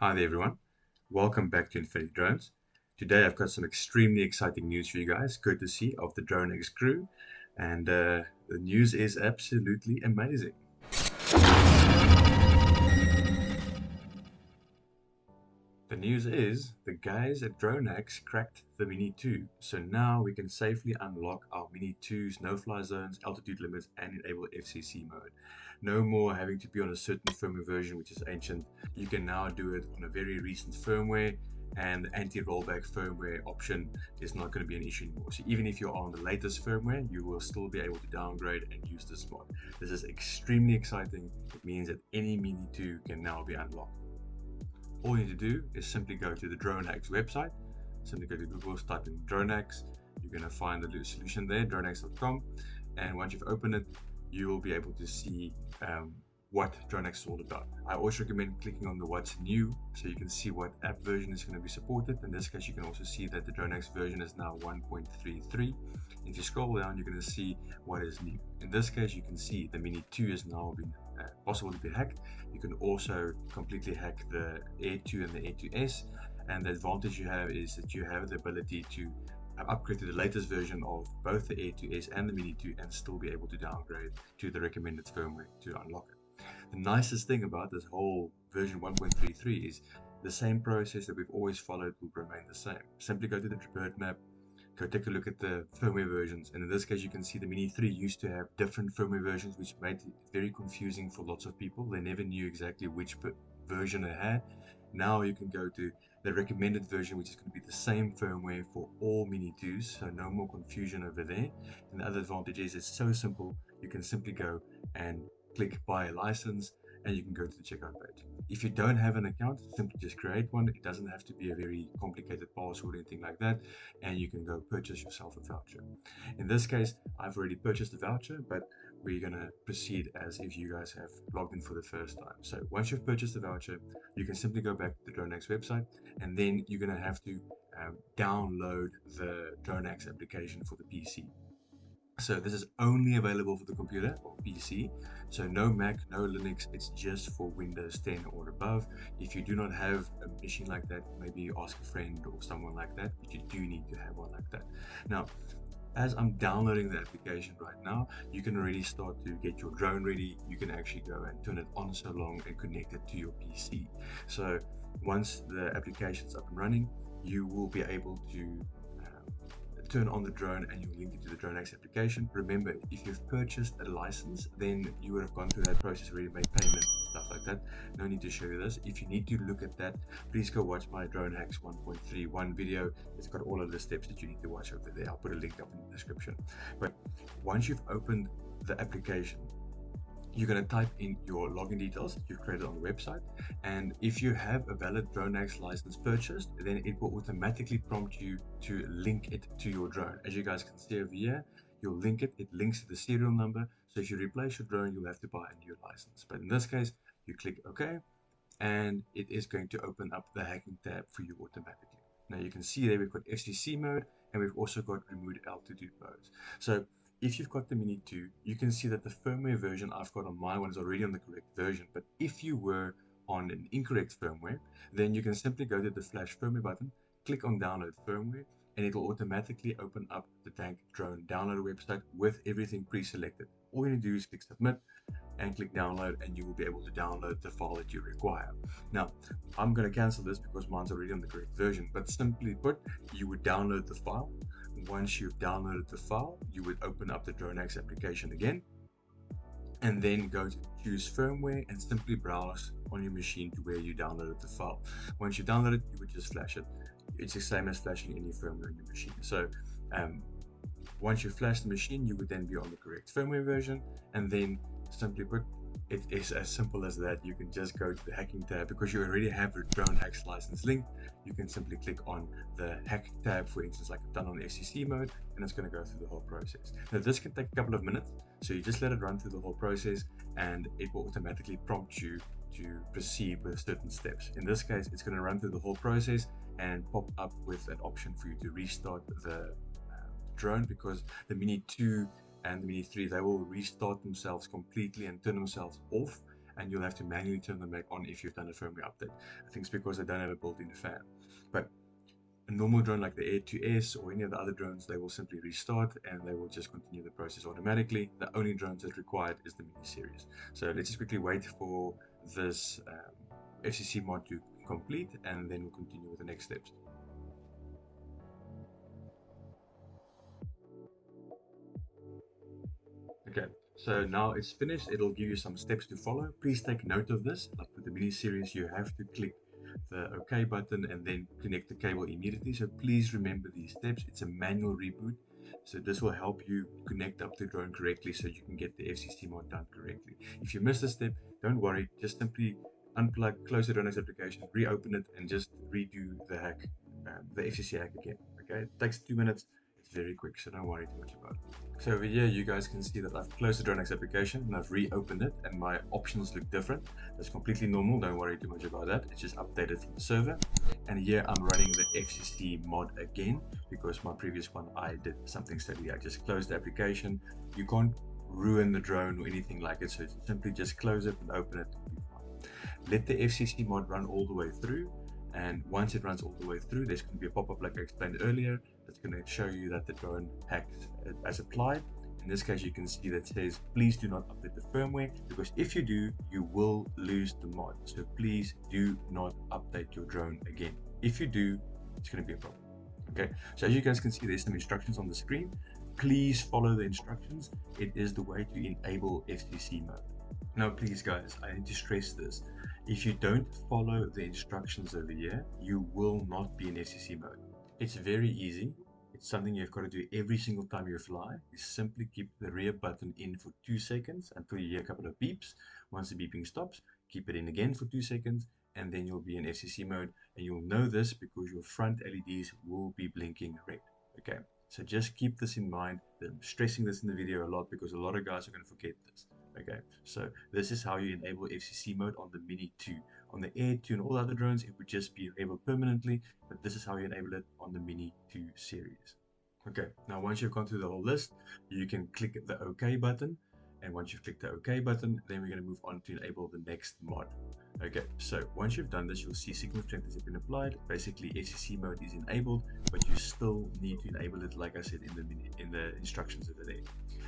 Hi there, everyone. Welcome back to Infinity Drones. Today, I've got some extremely exciting news for you guys, courtesy of the DroneX crew, and the news is absolutely amazing. The news is the guys at DroneX cracked the Mini 2, so now we can safely unlock our Mini 2's no-fly zones, altitude limits, and enable FCC mode. No more having to be on a certain firmware version which is ancient. You can now do it on a very recent firmware, and the anti-rollback firmware option is not going to be an issue anymore. So even if you're on the latest firmware, you will still be able to downgrade and use this mod. This is extremely exciting. It means that any Mini 2 can now be unlocked. All you need to do is simply go to the DroneHacks website. Simply go to Google, type in DroneX. You're going to find the solution there, dronehacks.com. And once you've opened it, you will be able to see what DroneX is all about. I always recommend clicking on the what's new so you can see what app version is going to be supported. In this case, you can also see that the DroneX version is now 1.33. If you scroll down, you're going to see what is new. In this case, you can see the Mini 2 has now been possible to be hacked. You can also completely hack the Air 2 and the Air 2S, and the advantage you have is that you have the ability to upgrade to the latest version of both the Air 2S and the Mini 2 and still be able to downgrade to the recommended firmware to unlock it. The nicest thing about this whole version 1.33 is the same process that we've always followed will remain the same. Simply go to the bird map, go take a look at the firmware versions, and in this case you can see the Mini 3 used to have different firmware versions, which made it very confusing for lots of people. They never knew exactly which version they had. Now you can go to the recommended version, which is going to be the same firmware for all Mini 2s, so no more confusion over there. And the other advantage is it's so simple. You can simply go and click buy a license, and you can go to the checkout page. If you don't have an account, simply just create one. It doesn't have to be a very complicated password or anything like that, and you can go purchase yourself a voucher. In this case, I've already purchased the voucher, but we're going to proceed as if you guys have logged in for the first time. So once you've purchased the voucher, you can simply go back to the DroneX website, and then you're going to have to download the DroneX application for the PC. So this is only available for the computer or PC. So no Mac, no Linux. It's just for Windows 10 or above. If you do not have a machine like that, maybe you ask a friend or someone like that, but you do need to have one like that. Now, as I'm downloading the application right now, you can already start to get your drone ready. You can actually go and turn it on so long and connect it to your PC. So once the application is up and running, you will be able to turn on the drone and you link it to the DroneX application. Remember, if you've purchased a license, then you would have gone through that process already, made payment, stuff like that. No need to show you this. If you need to look at that, please go watch my Drone Hacks 1.31 video. It's got all of the steps that you need to watch over there. I'll put a link up in the description. But once you've opened the application, you're going to type in your login details that you've created on the website, and if you have a valid DroneX license purchased, then it will automatically prompt you to link it to your drone. As you guys can see over here, you'll link it, it links to the serial number, so if you replace your drone, you'll have to buy a new license. But in this case, you click OK, and it is going to open up the hacking tab for you automatically. Now you can see there we've got FCC mode, and we've also got remote altitude modes. So if you've got the Mini 2, you can see that the firmware version I've got on my one is already on the correct version. But if you were on an incorrect firmware, then you can simply go to the flash firmware button, click on download firmware, and it will automatically open up the Tank Drone download website with everything pre-selected. All you need to do is click submit and click download, and you will be able to download the file that you require. Now, I'm going to cancel this because mine's already on the correct version, but simply put, you would download the file. Once you've downloaded the file, you would open up the DroneX application again, and then go to choose firmware and simply browse on your machine to where you downloaded the file. Once you download it, you would just flash it. It's the same as flashing any firmware on your machine. So once you flash the machine, you would then be on the correct firmware version, and then simply put, it is as simple as that. You can just go to the hacking tab because you already have your DroneHacks license link. You can simply click on the hack tab, for instance, like I've done on FCC mode, and it's going to go through the whole process. Now this can take a couple of minutes, so you just let it run through the whole process, and it will automatically prompt you to proceed with certain steps. In this case, it's going to run through the whole process and pop up with an option for you to restart the drone, because the Mini 2 and the Mini 3, they will restart themselves completely and turn themselves off and you'll have to manually turn them back on if you've done a firmware update. I think it's because they don't have a built-in fan. But a normal drone like the Air 2S or any of the other drones, they will simply restart and they will just continue the process automatically. The only drones that's required is the Mini series. So let's just quickly wait for this FCC mod to complete, and then we'll continue with the next steps. Okay, so now it's finished. It'll give you some steps to follow. Please take note of this. Like with the Mini series, you have to click the OK button and then connect the cable immediately. So please remember these steps. It's a manual reboot. So this will help you connect up the drone correctly so you can get the FCC mod done correctly. If you miss a step, don't worry. Just simply unplug, close the DroneX application, reopen it, and just redo the hack, the FCC hack again. Okay, it takes 2 minutes. It's very quick, so don't worry too much about it. So over here, you guys can see that I've closed the DroneX application and I've reopened it, and my options look different. That's completely normal. Don't worry too much about that. It's just updated from the server. And here I'm running the FCC mod again because my previous one, I did something silly. I just closed the application. You can't ruin the drone or anything like it. So simply just close it and open it. Let the FCC mod run all the way through. And once it runs all the way through, there's going to be a pop-up like I explained earlier that's going to show you that the drone hacked as applied. In this case, you can see that says, please do not update the firmware, because if you do, you will lose the mod. So please do not update your drone again. If you do, it's going to be a problem. Okay, so as you guys can see, there's some instructions on the screen. Please follow the instructions. It is the way to enable FCC mode. Now, please guys, I need to stress this. If you don't follow the instructions over here, you will not be in FCC mode. It's very easy. It's something you've got to do every single time you fly. You simply keep the rear button in for 2 seconds until you hear a couple of beeps. Once the beeping stops, keep it in again for 2 seconds, and then you'll be in FCC mode. And you'll know this because your front LEDs will be blinking red. Okay, so just keep this in mind. I'm stressing this in the video a lot because a lot of guys are going to forget this. Okay, so this is how you enable FCC mode on the Mini 2. On the Air 2 and all other drones, it would just be enabled permanently, but this is how you enable it on the Mini 2 series. Okay, now once you've gone through the whole list, you can click the OK button, and once you've clicked the OK button, then we're going to move on to enable the next mod. Okay, so once you've done this, you'll see signal strength has been applied. Basically, FCC mode is enabled, but you still need to enable it, like I said in the instructions over there.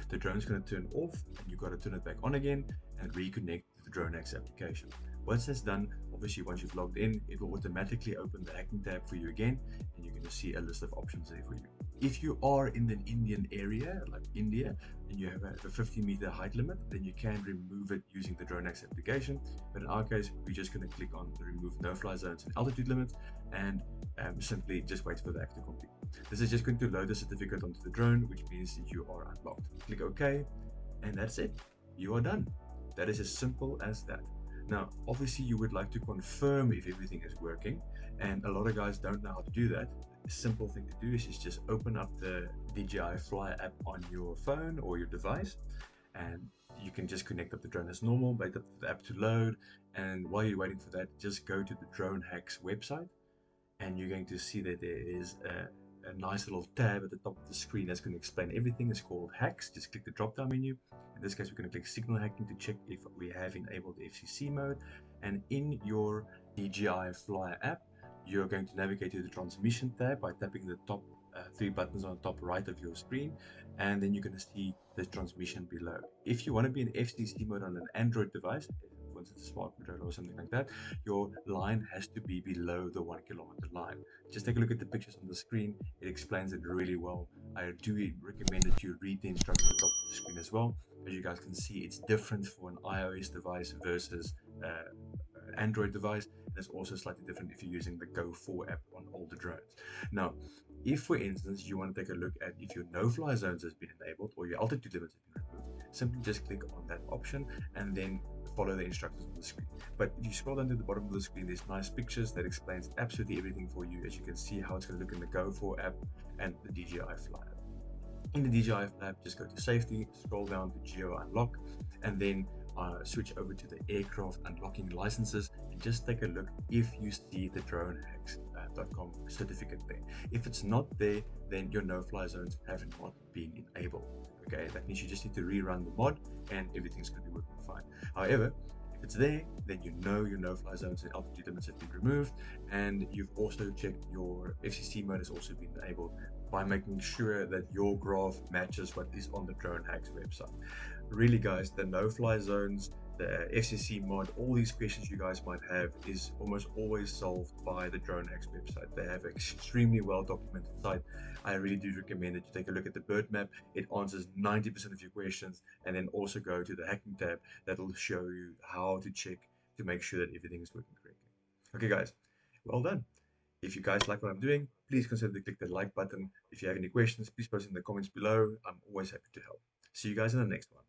The drone's going to turn off, and you've got to turn it back on again and reconnect to the DroneX application. Once that's done, obviously once you've logged in, it will automatically open the hacking tab for you again, and you're going to see a list of options there for you. If you are in the Indian area, like India, and you have a 50-meter height limit, then you can remove it using the DroneX application. But in our case, we're just going to click on the remove no-fly zones and altitude limits, and simply just wait for the hack to complete. This is just going to load the certificate onto the drone, which means that you are unlocked. Click OK, and that's it. You are done. That is as simple as that. Now, obviously, you would like to confirm if everything is working, and a lot of guys don't know how to do that. A simple thing to do is just open up the DJI Fly app on your phone or your device, and you can just connect up the drone as normal, wait for the app to load, and while you're waiting for that, just go to the DroneHacks website, and you're going to see that there is a nice little tab at the top of the screen that's going to explain everything. It's called Hacks. Just click the drop down menu. In this case, we're going to click Signal Hacking to check if we have enabled the FCC mode, and in your DJI Fly app, you're going to navigate to the transmission tab by tapping the top 3 buttons on the top right of your screen, and then you're going to see the transmission below. If you want to be in FCC mode on an Android device, for instance a smart controller or something like that, your line has to be below the 1 kilometer line. Just take a look at the pictures on the screen. It explains it really well. I do recommend that you read the instructions at the top of the screen as well. As you guys can see, it's different for an iOS device versus Android device. It's also slightly different if you're using the Go 4 app on older drones. Now, if for instance you want to take a look at if your no-fly zones has been enabled or your altitude limits have been removed, simply just click on that option and then follow the instructions on the screen. But if you scroll down to the bottom of the screen, there's nice pictures that explains absolutely everything for you. As you can see how it's going to look in the Go 4 app and the DJI Fly app. In the DJI app, just go to safety, scroll down to Geo Unlock, and then switch over to the aircraft unlocking licenses, and just take a look if you see the dronehacks.com certificate there. If it's not there, then your no-fly zones have not been enabled. Okay, that means you just need to rerun the mod and everything's going to be working fine. However, If it's there, then you know your no-fly zones and altitude limits have been removed, and you've also checked your FCC mode has also been enabled by making sure that your graph matches what is on the DroneHacks website. Really, guys, the no-fly zones, the FCC mod, all these questions you guys might have is almost always solved by the DroneX website. They have an extremely well documented site. I really do recommend that you take a look at the bird map. It answers 90% of your questions, and then also go to the hacking tab that will show you how to check to make sure that everything is working correctly. Okay, guys, well done. If you guys like what I'm doing, please consider to click the like button. If you have any questions, please post in the comments below. I'm always happy to help. See you guys in the next one.